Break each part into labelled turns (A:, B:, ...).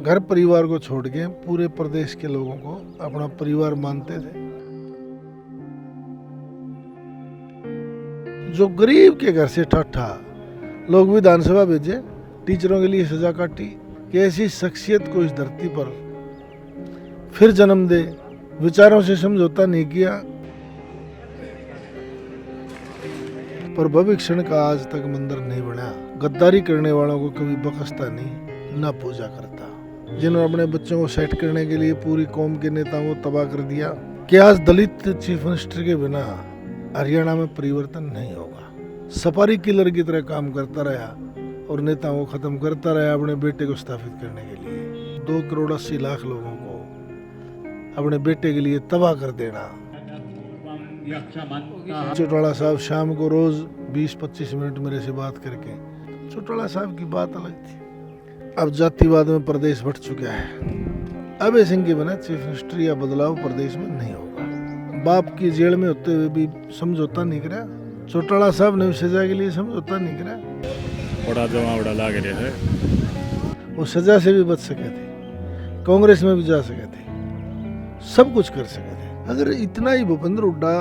A: घर परिवार को छोड़ के पूरे प्रदेश के लोगों को अपना परिवार मानते थे। जो गरीब के घर से ठट्ठा लोग विधानसभा भेजे, टीचरों के लिए सजा काटी कि ऐसी शख्सियत को इस धरती पर फिर जन्म दे, विचारों से समझौता नहीं किया। पर भव्य क्षण का आज तक मंदिर नहीं बना। गद्दारी करने वालों को कभी बख्शता नहीं, ना पूजा करता। जिन्होंने अपने बच्चों को सेट करने के लिए पूरी कौम के नेताओं को तबाह कर दिया कि आज दलित चीफ मिनिस्टर के बिना हरियाणा में परिवर्तन नहीं होगा। सफारी किलर की तरह काम करता रहा और नेताओं को खत्म करता रहा अपने बेटे को स्थापित करने के लिए। 2 करोड़ 80 लाख लोगों को अपने बेटे के लिए तबाह कर देना। चौटाला साहब शाम को रोज 20-25 मिनट मेरे से बात करके, चौटाला साहब की बात अलग थी। अब जातिवाद में प्रदेश बढ़ चुका है। अभय सिंह के बिना चीफ मिनिस्टर या बदलाव प्रदेश में नहीं होगा। बाप की जेल में होते हुए भी समझौता नहीं करा। चौटाला साहब ने सजा के लिए समझौता नहीं करा।
B: बड़ा जमावड़ा लाग रहा है।
A: वो सजा से भी बच सके थे, कांग्रेस में भी जा सके थे, सब कुछ कर सके थे। अगर इतना ही भूपेंद्र हुड्डा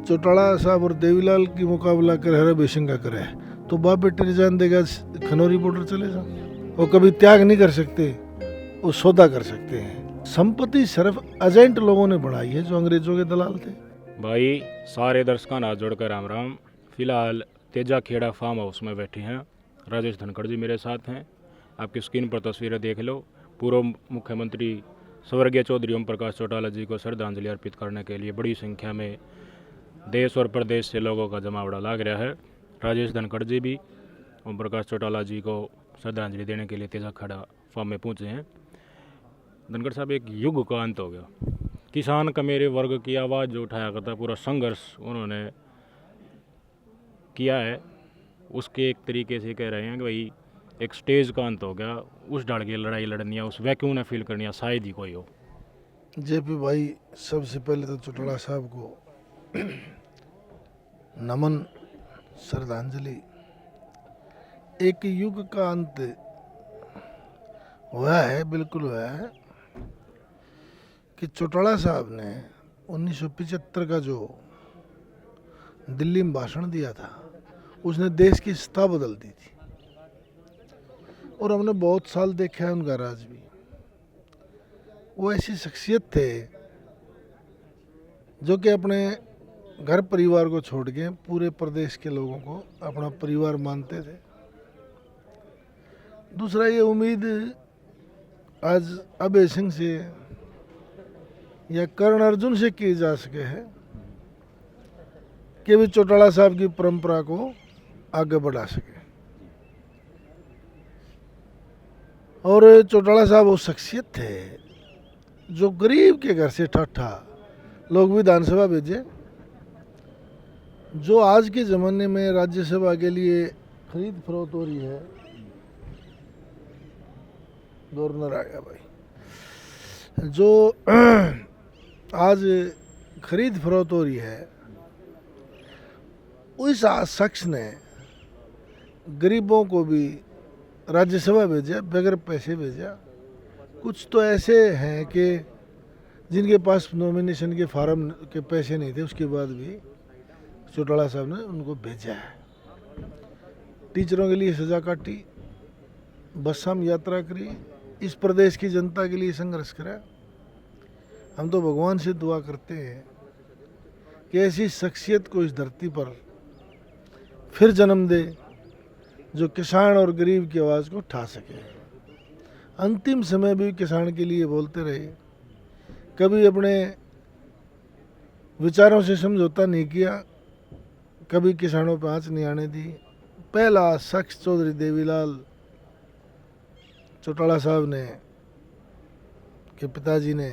A: चौटाला साहब और देवीलाल की मुकाबला कर हरे बेसिंग का करे तो बाप बेटे रिजाइन देगा, खनौरी बॉर्डर चले जाओ। वो कभी त्याग नहीं कर सकते, वो सौदा कर सकते हैं। संपत्ति सिर्फ एजेंट लोगों ने बढ़ाई है जो अंग्रेजों के दलाल थे।
B: भाई सारे दर्शकों हाथ जोड़कर राम राम। फिलहाल तेजा खेड़ा फार्म हाउस में बैठे हैं। राजेश धनखड़ जी मेरे साथ हैं। आपकी स्क्रीन पर तस्वीरें देख लो। पूर्व मुख्यमंत्री स्वर्गीय चौधरी ओम प्रकाश चौटाला जी को श्रद्धांजलि अर्पित करने के लिए बड़ी संख्या में देश और प्रदेश से लोगों का जमावड़ा लाग रहा है। राजेश धनखड़ जी भी ओम प्रकाश चौटाला जी को श्रद्धांजलि देने के लिए तेजा खेड़ा फार्म में पहुंचे हैं। धनखड़ साहब, एक युग का अंत हो गया। किसान का मेरे वर्ग की आवाज़ जो उठाया करता, पूरा संघर्ष उन्होंने किया है, उसके एक तरीके से कह रहे हैं कि भाई एक स्टेज का अंत हो गया। उस ढाल की लड़ाई लड़नी है, उस वैक्यूम ने फील करनी है, शायद ही कोई हो।
A: जेपी भाई, सबसे पहले तो चौटाला साहब को नमन, श्रद्धांजलि। एक युग का अंत हुआ है, बिल्कुल हुआ है कि चौटाला साहब ने 1975 का जो दिल्ली में भाषण दिया था, उसने देश की सत्ता बदल दी थी। और हमने बहुत साल देखा है उनका राज भी। वो ऐसी शख्सियत थे जो कि अपने घर परिवार को छोड़ के पूरे प्रदेश के लोगों को अपना परिवार मानते थे। दूसरा, ये उम्मीद आज अभय सिंह से या कर्ण अर्जुन से की जा सके है कि भी चौटाला साहब की परंपरा को आगे बढ़ा सके। और चौटाला साहब वो शख्सियत थे जो गरीब के घर से ठट्ठा लोग विधानसभा भेजे। जो आज के ज़माने में राज्यसभा के लिए खरीद फरोख्त हो रही है, गवर्नर आ गया भाई, जो आज खरीद फरोख्त हो रही है, उस शख्स ने गरीबों को भी राज्यसभा भेजा, बगैर पैसे भेजा। कुछ तो ऐसे हैं कि जिनके पास नॉमिनेशन के फार्म के पैसे नहीं थे, उसके बाद भी चौटाला साहब ने उनको भेजा है। टीचरों के लिए सजा काटी, बसम यात्रा करी, इस प्रदेश की जनता के लिए संघर्ष करा। हम तो भगवान से दुआ करते हैं कि ऐसी शख्सियत को इस धरती पर फिर जन्म दे जो किसान और गरीब की आवाज़ को उठा सके। अंतिम समय भी किसान के लिए बोलते रहे, कभी अपने विचारों से समझौता नहीं किया, कभी किसानों पर आँच नहीं आने दी। पहला शख्स चौधरी देवीलाल चौटाला साहब ने के पिताजी ने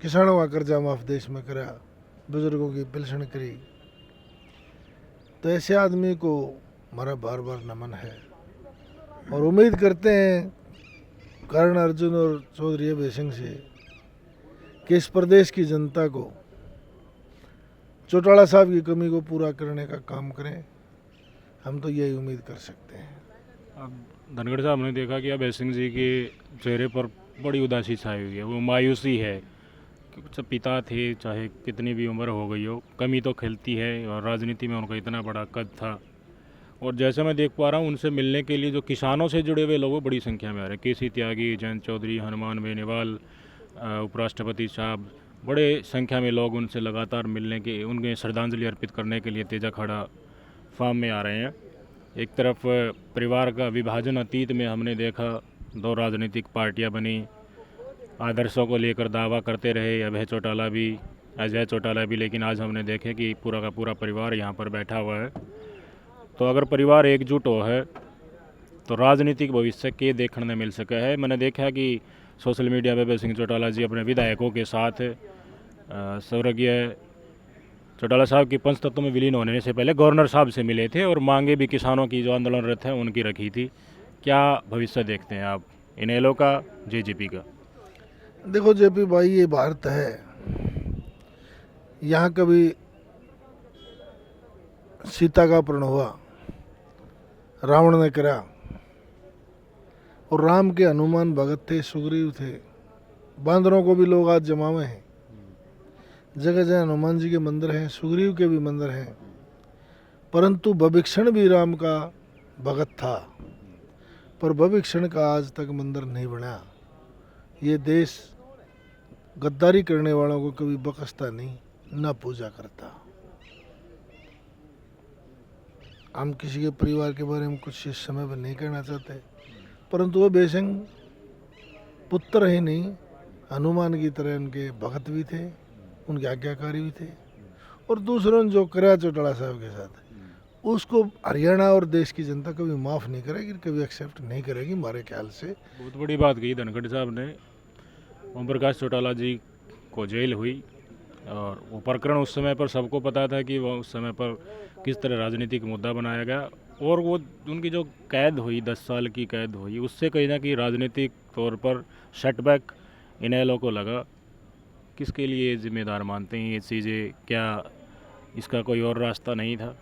A: किसानों का कर्जा माफ देश में करा, बुजुर्गों की पेंशन करी। तो ऐसे आदमी को हमारा बार बार नमन है और उम्मीद करते हैं कर्ण अर्जुन और चौधरी अभय सिंह से कि इस प्रदेश की जनता को चौटाला साहब की कमी को पूरा करने का काम करें। हम तो यही उम्मीद कर सकते हैं।
B: अब धनखड़ साहब ने देखा कि अभय सिंह जी के चेहरे पर बड़ी उदासी छाई हुई है, वो मायूसी है। सब पिता थे, चाहे कितनी भी उम्र हो गई हो, कमी तो खिलती है, और राजनीति में उनका इतना बड़ा कद था। और जैसे मैं देख पा रहा हूँ, उनसे मिलने के लिए जो किसानों से जुड़े हुए लोग वो बड़ी संख्या में आ रहे हैं। केसी त्यागी, जयंत चौधरी, हनुमान बेनीवाल, उपराष्ट्रपति साहब, बड़े संख्या में लोग उनसे लगातार मिलने के, उनके श्रद्धांजलि अर्पित करने के लिए तेजाखेड़ा फार्म में आ रहे हैं। एक तरफ परिवार का विभाजन अतीत में हमने देखा, दो राजनीतिक पार्टियां बनी, आदर्शों को लेकर दावा करते रहे अजय चौटाला भी, लेकिन आज हमने देखे कि पूरा का पूरा परिवार यहाँ पर बैठा हुआ है। तो अगर परिवार एकजुट हो है तो राजनीतिक भविष्य के देखने मिल सका है। मैंने देखा कि सोशल मीडिया पे सिंह चौटाला जी अपने विधायकों के साथ स्वर्गीय चौटाला साहब की पंचतत्व में विलीन होने से पहले गवर्नर साहब से मिले थे, और मांगे भी किसानों की जो आंदोलनरत है उनकी रखी थी। क्या भविष्य देखते हैं आप इनेलो का, जेजेपी का?
A: देखो जेपी भाई, ये भारत है, यहाँ कभी सीता का अपहरण हुआ, रावण ने करा, और राम के हनुमान भगत थे, सुग्रीव थे, बांदरों को भी लोग आज जमावे हैं। जगह जगह हनुमान जी के मंदिर हैं, सुग्रीव के भी मंदिर हैं, परंतु विभीषण भी राम का भगत था, पर विभीषण का आज तक मंदिर नहीं बना। ये देश गद्दारी करने वालों को कभी बख्शता नहीं, न पूजा करता। हम किसी के परिवार के बारे में कुछ इस समय पर नहीं कहना चाहते, परंतु वो बेशंग पुत्र ही नहीं, हनुमान की तरह उनके भगत भी थे, उनके आज्ञाकारी भी थे। और दूसरों ने जो कराया चौटाला साहब के साथ, उसको हरियाणा और देश की जनता कभी माफ़ नहीं करेगी, कभी एक्सेप्ट नहीं करेगी हमारे ख्याल से।
B: बहुत बड़ी बात कही धनखड़ साहब ने। ओम प्रकाश चौटाला जी को जेल हुई, और वो प्रकरण उस समय पर सबको पता था कि वो उस समय पर किस तरह राजनीतिक मुद्दा बनाया गया, और वो उनकी जो कैद हुई, 10 साल की कैद हुई, उससे कहीं ना कहीं राजनीतिक तौर पर सेटबैक इनेलो को लगा। किसके लिए जिम्मेदार मानते हैं ये चीज़ें? क्या इसका कोई और रास्ता नहीं था?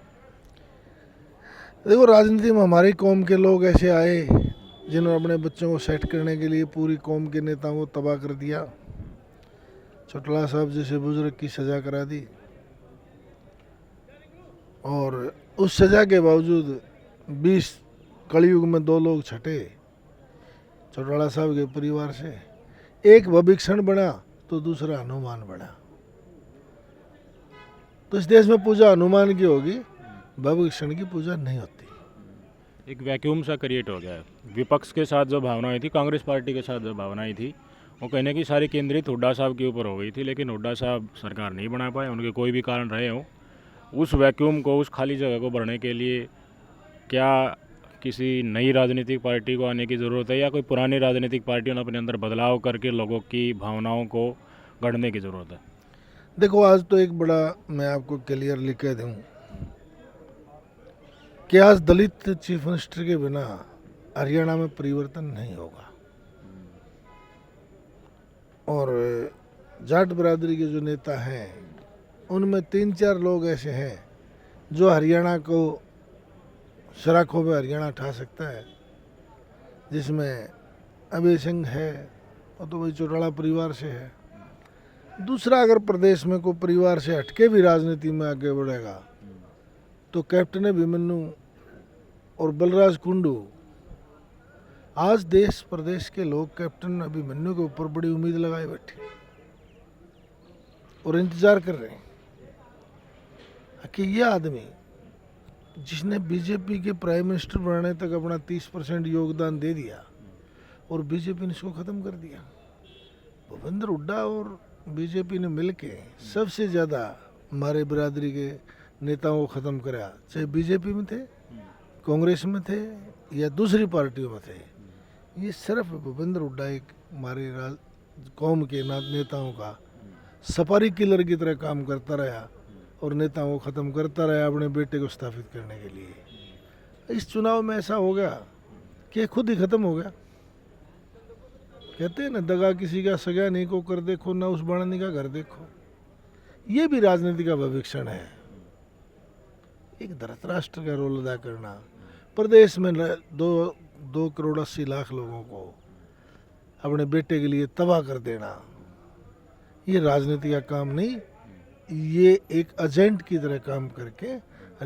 A: देखो, राजनीति में हमारी कौम के लोग ऐसे आए जिन्होंने अपने बच्चों को सेट करने के लिए पूरी कौम के नेताओं को तबाह कर दिया। चौटाला साहब जैसे बुजुर्ग की सज़ा करा दी, और उस सज़ा के बावजूद 20 कलयुग में 2 लोग छटे चौटाला साहब के परिवार से। एक विभीषण बना तो दूसरा हनुमान बना। तो इस देश में पूजा हनुमान की होगी, विभीषण की पूजा नहीं होती।
B: एक वैक्यूम सा क्रिएट हो गया है। विपक्ष के साथ जो भावनाएं थी, कांग्रेस पार्टी के साथ जो भावनाएं थी, वो कहने की सारी केंद्रित हुड्डा साहब के ऊपर हो गई थी, लेकिन हुड्डा साहब सरकार नहीं बना पाए, उनके कोई भी कारण रहे हों। उस वैक्यूम को, उस खाली जगह को भरने के लिए क्या किसी नई राजनीतिक पार्टी को आने की ज़रूरत है, या कोई पुरानी राजनीतिक पार्टियों ने अपने अंदर बदलाव करके लोगों की भावनाओं को गढ़ने की ज़रूरत है?
A: देखो, आज तो एक बड़ा मैं आपको क्लियरली कह दूं कि आज दलित चीफ मिनिस्टर के बिना हरियाणा में परिवर्तन नहीं होगा। और जाट बिरादरी के जो नेता हैं, उनमें 3-4 लोग ऐसे हैं जो हरियाणा को सराखों में हरियाणा ठा सकता है, जिसमें अभय सिंह है, और तो वही चौटाला परिवार से है। दूसरा, अगर प्रदेश में कोई परिवार से हटके भी राजनीति में आगे बढ़ेगा तो कैप्टन अभिमन्यु और बलराज कुंडू। आज देश प्रदेश के लोग कैप्टन अभिमन्यु के ऊपर बड़ी उम्मीद लगाए बैठे और इंतजार कर रहे हैं कि यह आदमी जिसने बीजेपी के प्राइम मिनिस्टर बनाने तक अपना 30% योगदान दे दिया और बीजेपी ने इसको ख़त्म कर दिया। भूपेंद्र हुड्डा और बीजेपी ने मिलके सबसे ज़्यादा हमारे बिरादरी के नेताओं को ख़त्म कराया, चाहे बीजेपी में थे, कांग्रेस में थे, या दूसरी पार्टियों में थे। ये सिर्फ भूपेंद्र हुड्डा एक हमारे कौम के नेताओं का सफारी किलर की तरह काम करता रहा और नेताओं को ख़त्म करता रहा अपने बेटे को स्थापित करने के लिए। इस चुनाव में ऐसा हो गया कि खुद ही ख़त्म हो गया। कहते हैं ना, दगा किसी का सगा नहीं को कर देखो, ना उस बाणनी का घर देखो। ये भी राजनीति का विभीषण है, एक धृतराष्ट्र का रोल अदा करना। प्रदेश में 2 करोड़ 80 लाख लोगों को अपने बेटे के लिए तबाह कर देना, ये राजनीति का काम नहीं, ये एक एजेंट की तरह काम करके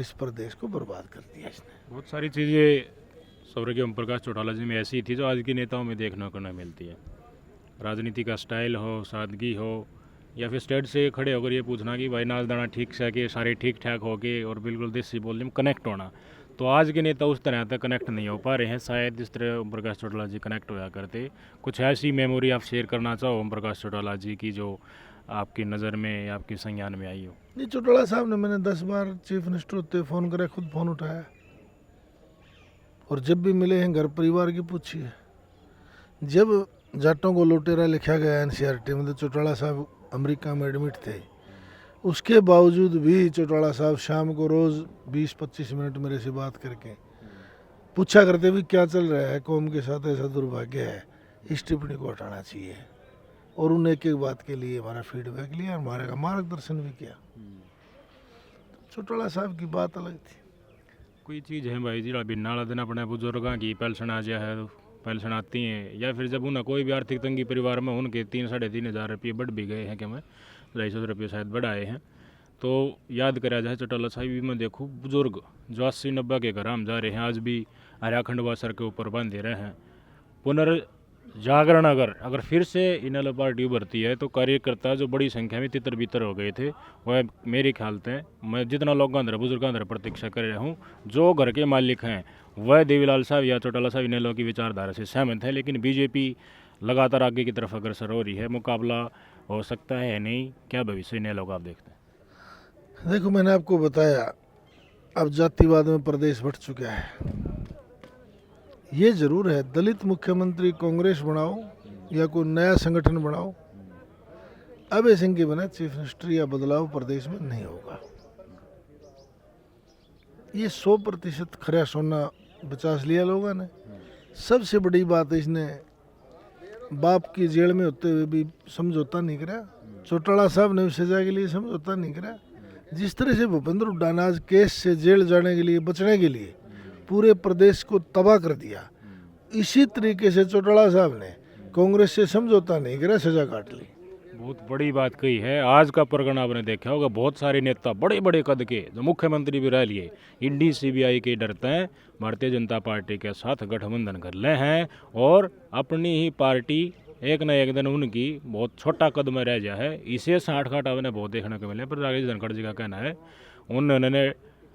A: इस प्रदेश को बर्बाद कर दिया इसने।
B: बहुत सारी चीज़ें स्वर्गीय ओम प्रकाश चौटाला जी में ऐसी थी जो आज के नेताओं में देखने को नहीं मिलती है। राजनीति का स्टाइल हो, सादगी हो, या फिर स्टेज से खड़े होकर ये पूछना कि भाई नाच दाना ठीक से के सारे ठीक ठाक हो के और बिल्कुल देसी बोलने में कनेक्ट होना, तो आज के नेता उस तरह तक कनेक्ट नहीं हो पा रहे हैं। शायद जिस तरह ओम प्रकाश चौटाला जी कनेक्ट होया करते। कुछ ऐसी मेमोरी आप शेयर करना चाहो ओम प्रकाश चौटाला जी की जो आपकी नज़र में या आपके संज्ञान में आई हो?
A: नहीं, चौटाला साहब ने मैंने 10 बार चीफ मिनिस्टर होते फ़ोन करा, खुद फ़ोन उठाया, और जब भी मिले हैं घर परिवार की पूछिए। जब जाटों को लुटेरा लिखा गया एनसीईआरटी में, तो चौटाला साहब अमेरिका में एडमिट थे। उसके बावजूद भी चौटाला साहब शाम को रोज़ 20-25 मिनट मेरे से बात करके पूछा करते भी क्या चल रहा है, कौम के साथ ऐसा दुर्भाग्य है, इस टिप्पणी को हटाना चाहिए। और उन एक एक बात के लिए हमारा फीडबैक लिया, हमारे का मार्गदर्शन भी किया। चौटाला साहब की बात अलग थी।
B: कोई चीज़ है भाई जी अभी नाला दिन अपने बुजुर्गों की पेंशन आ जाए है, पेंशन आती हैं, या फिर जब उन्हें कोई भी आर्थिक तंगी परिवार में उनके 3-3.5 हज़ार रुपये बढ़ भी गए हैं, कि मैं 250 रुपये शायद बढ़ाए हैं, तो याद करा जाए चौटाला साहब भी मैं देखूँ बुजुर्ग जो 80-90 के घर हम जा रहे हैं, आज भी हरियाखंड व सर के ऊपर बांधे रहे हैं। पुनर्जागरण अगर फिर से इनेलो पार्टी उभरती है तो कार्यकर्ता जो बड़ी संख्या में तितर बितर हो गए थे, वह मेरे ख्याल से मैं जितना लोग अंदर बुजुर्ग अंदर प्रतीक्षा कर रहा हूँ, जो घर के मालिक हैं वह देवीलाल साहब या चौटाला साहब इनेलो की विचारधारा से सहमत है। लेकिन बीजेपी लगातार आगे की तरफ अग्रसर हो रही है, मुकाबला हो सकता है नहीं, क्या भविष्य इनेलो का आप देखते हैं?
A: देखो, मैंने आपको बताया अब जातिवाद में प्रदेश बढ़ चुका है। ये जरूर है, दलित मुख्यमंत्री कांग्रेस बनाओ या कोई नया संगठन बनाओ, अभय सिंह के बिना चीफ मिनिस्टर या बदलाव प्रदेश में नहीं होगा। ये 100% खरा सोना बचा लिया लोगों ने। सबसे बड़ी बात इसने बाप की जेल में होते हुए भी समझौता नहीं करा। चौटाला साहब ने उस सजा के लिए समझौता नहीं करा। जिस तरह से भूपेंद्र हुड्डा ने आज केस से जेल जाने के लिए, बचने के लिए पूरे प्रदेश को तबाह कर दिया, इसी तरीके से चौटाला साहब ने कांग्रेस से समझौता नहीं करा, सजा काट ली।
B: बहुत बड़ी बात कही है। आज का प्रकरण आपने देखा होगा, बहुत सारे नेता बड़े बड़े कद के जो मुख्यमंत्री भी रह लिए, ईडी सीबीआई के डरते हैं भारतीय जनता पार्टी के साथ गठबंधन कर ले हैं, और अपनी ही पार्टी एक न एक दिन उनकी बहुत छोटा कदम रह गया है। इसे साठ घाट आपने बहुत देखने को मिले। पर राजेश धनखड़ जी का कहना है उन्होंने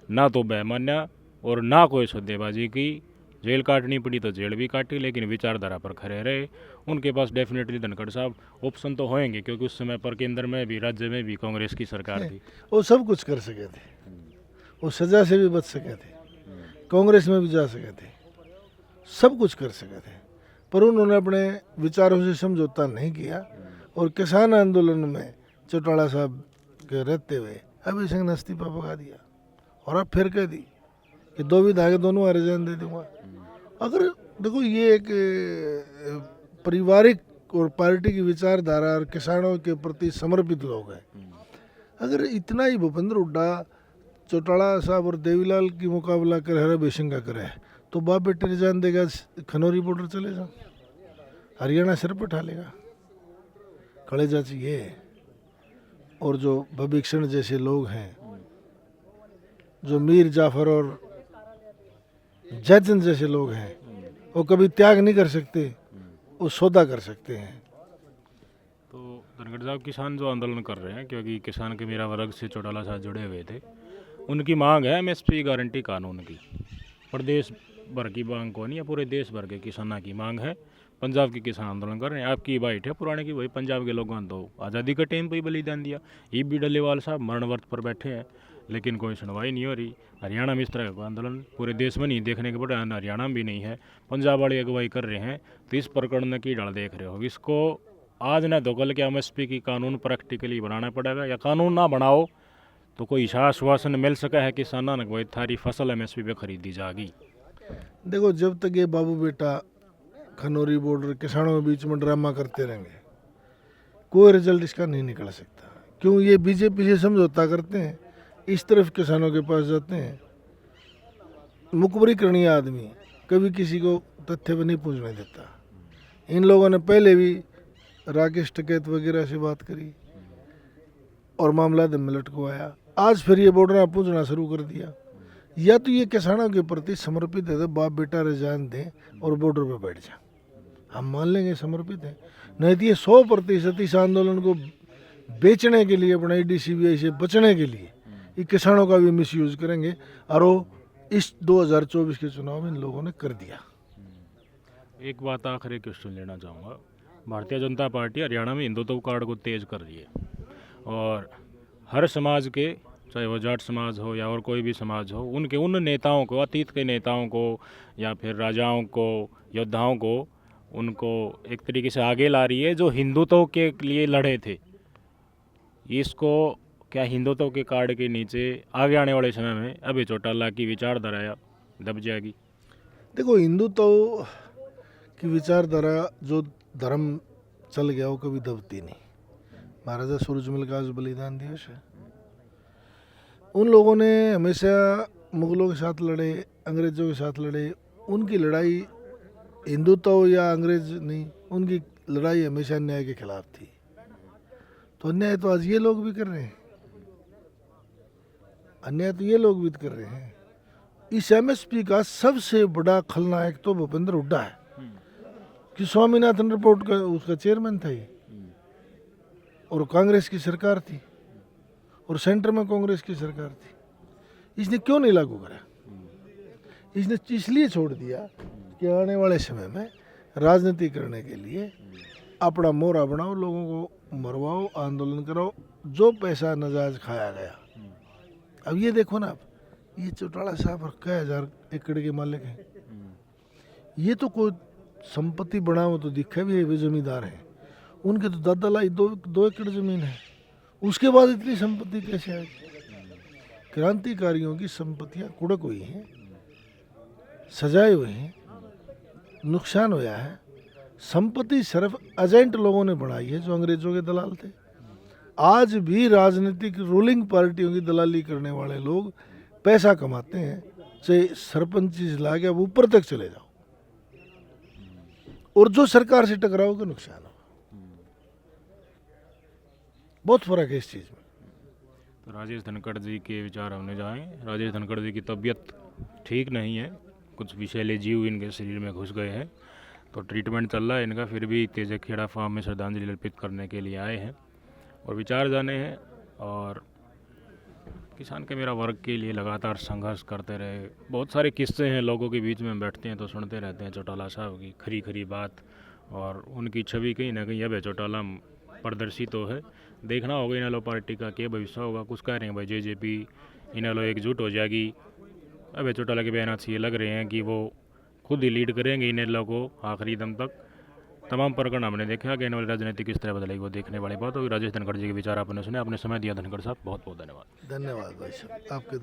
B: ना तो बेमान्या और ना कोई सौदेबाजी की, जेल काटनी पड़ी तो जेल भी काटी, लेकिन विचारधारा पर खड़े रहे। उनके पास डेफिनेटली धनखड़ साहब ऑप्शन तो होंगे, क्योंकि उस समय पर केंद्र में भी राज्य में भी कांग्रेस की सरकार थी।
A: वो सब कुछ कर सके थे, वो सजा से भी बच सके थे, कांग्रेस में भी जा सके थे, सब कुछ कर सके थे, पर उन्होंने अपने विचारों से समझौता नहीं किया। और किसान आंदोलन में चौटाला साहब के रहते हुए अभय सिंह ने इस्तीफा पका दिया, और अब फिर कह दी कि 2 विधा के दोनों रिजाइन दे दूंगा। अगर देखो, ये एक पारिवारिक और पार्टी की विचारधारा और किसानों के प्रति समर्पित लोग हैं। अगर इतना ही भूपेंद्र हुड्डा, चौटाला साहब और देवीलाल की मुकाबला करे, अभय सिंह का करे, तो बाप बेटे रिजाइन देगा, खनौरी बॉर्डर चले जाओ, हरियाणा सिर पर उठा लेगा। कलेजा चाहिए। और जो भविक्षण जैसे लोग हैं, जो मीर जाफर और जयचंद जैसे लोग हैं, वो कभी त्याग नहीं कर सकते, वो सौदा कर सकते हैं।
B: तो धनखड़ साहब किसान जो आंदोलन कर रहे हैं, क्योंकि किसान के मेरा वर्ग से चौटाला साहब जुड़े हुए थे, उनकी मांग है एमएसपी गारंटी कानून की। प्रदेश भर की मांग को नहीं है, पूरे देश भर के किसानों की मांग है। पंजाब के किसान आंदोलन कर रहे हैं। आपकी बाइट है पुराने की, वही पंजाब के लोगों ने तो आज़ादी का टाइम पर ही बलिदान दिया। ई बी डल्लेवाल साहब मरण व्रत पर बैठे हैं, लेकिन कोई सुनवाई नहीं हो रही। हरियाणा में इस तरह का आंदोलन पूरे देश में नहीं देखने के बड़े, हरियाणा में भी नहीं है। पंजाब वाले अगुवाई कर रहे हैं, तो इस प्रकरण में की डाल देख रहे हो। इसको आज न तो कल के एमएसपी की कानून प्रैक्टिकली बनाना पड़ेगा, या कानून ना बनाओ तो कोई आश्वासन मिल सका है किसानों ने कोई थारी फसल एमएसपी पे खरीदी जाएगी।
A: देखो, जब तक ये बाबू बेटा खनौरी बॉर्डर किसानों के बीच में ड्रामा करते रहेंगे, कोई रिजल्ट इसका नहीं निकल सकता। क्यों? ये बीजेपी से समझौता करते हैं, इस तरफ किसानों के पास जाते हैं। मुखबरी करनी आदमी कभी किसी को तथ्य पर नहीं पूछने देता। इन लोगों ने पहले भी राकेश टिकैत वगैरह से बात करी और मामला दम में लटकवाया। आज फिर ये बॉर्डर पूछना शुरू कर दिया। या तो ये किसानों के प्रति समर्पित है तो बाप बेटा रिजाइन दें और बॉर्डर पे बैठ जाए, हम मान लेंगे समर्पित है। नहीं तो ये 100% इस आंदोलन को बेचने के लिए, अपना DCBI से बचने के लिए ये किसानों का भी मिसयूज करेंगे। और वो इस 2024 के चुनाव में इन लोगों ने कर दिया।
B: एक बात आखिरी क्वेश्चन लेना चाहूँगा। भारतीय जनता पार्टी हरियाणा में हिंदुत्व कार्ड को तेज कर रही है और हर समाज के, चाहे वो जाट समाज हो या और कोई भी समाज हो, उनके उन नेताओं को, अतीत के नेताओं को या फिर राजाओं को, योद्धाओं को, उनको एक तरीके से आगे ला रही है जो हिंदुत्व के लिए लड़े थे। इसको क्या हिंदुत्व के कार्ड के नीचे आगे आने वाले समय में अभय चौटाला की विचारधारा दब जाएगी?
A: देखो, हिंदुत्व की विचारधारा जो धर्म चल गया वो कभी दबती नहीं। महाराजा सूरजमल का आज बलिदान दिवस है। उन लोगों ने हमेशा मुगलों के साथ लड़े, अंग्रेज़ों के साथ लड़े। उनकी लड़ाई हिंदुत्व या अंग्रेज नहीं, उनकी लड़ाई हमेशा अन्याय के खिलाफ थी। तो अन्याय तो आज ये लोग भी कर रहे हैं, अन्याय तो ये लोग भी कर रहे हैं। इस MSP का सबसे बड़ा खलनायक तो भूपेंद्र हुड्डा है कि स्वामीनाथन रिपोर्ट का उसका चेयरमैन था ये, और कांग्रेस की सरकार थी और सेंटर में कांग्रेस की सरकार थी। इसने क्यों नहीं लागू करा? इसने इसलिए छोड़ दिया कि आने वाले समय में राजनीति करने के लिए अपना मोहरा बनाओ, लोगों को मरवाओ, आंदोलन कराओ, जो पैसा नाजायज खाया गया। अब ये देखो ना, आप ये चौटाला साहब कई 1000 एकड़ के मालिक हैं। ये तो कोई संपत्ति बनाओ तो दिखे भी है, वे जमींदार हैं। उनके तो दादा लाई 2 एकड़ जमीन है, उसके बाद इतनी संपत्ति कैसे आई? क्रांतिकारियों की संपत्तियां कुड़क हुई हैं, सजाए हुए हैं, नुकसान हुआ है। संपत्ति सिर्फ एजेंट लोगों ने बनाई है जो अंग्रेजों के दलाल थे। आज भी राजनीतिक रूलिंग पार्टियों की दलाली करने वाले लोग पैसा कमाते हैं, चाहे सरपंची से लाके अब ऊपर तक चले जाओ, और जो सरकार से टकराओगे नुकसान हो। बहुत फर्क है इस चीज़ में।
B: तो राजेश धनखड़ जी के विचार हमने जाए। राजेश धनखड़ जी की तबीयत ठीक नहीं है, कुछ विषैले जीव इनके शरीर में घुस गए हैं, तो ट्रीटमेंट चल रहा है इनका। फिर भी तेजा खेड़ा फार्म में श्रद्धांजलि अर्पित करने के लिए आए हैं और विचार जाने हैं। और किसान के मेरा वर्ग के लिए लगातार संघर्ष करते रहे। बहुत सारे किस्से हैं, लोगों के बीच में बैठते हैं तो सुनते रहते हैं चौटाला साहब की खरी खरी बात, और उनकी छवि कहीं ना कहीं अब चौटाला प्रदर्शित तो है। देखना होगा इनेलो पार्टी का क्या भविष्य होगा। कुछ कह रहे हैं भाई JJP इनेलो एकजुट हो जाएगी। अब चौटाला के बयान से ये लग रहे हैं कि वो खुद ही लीड करेंगे इनेलो को आखिरी दम तक। तमाम प्रकरण हमने देखा कि आने वाली राजनीति किस तरह बदलेगी, वो देखने वाली बात होगी। राजेश धनखड़ जी के विचार आपने सुने, आपने समय दिया धनखड़ साहब, बहुत बहुत धन्यवाद।
A: धन्यवाद भाई साहब आपके।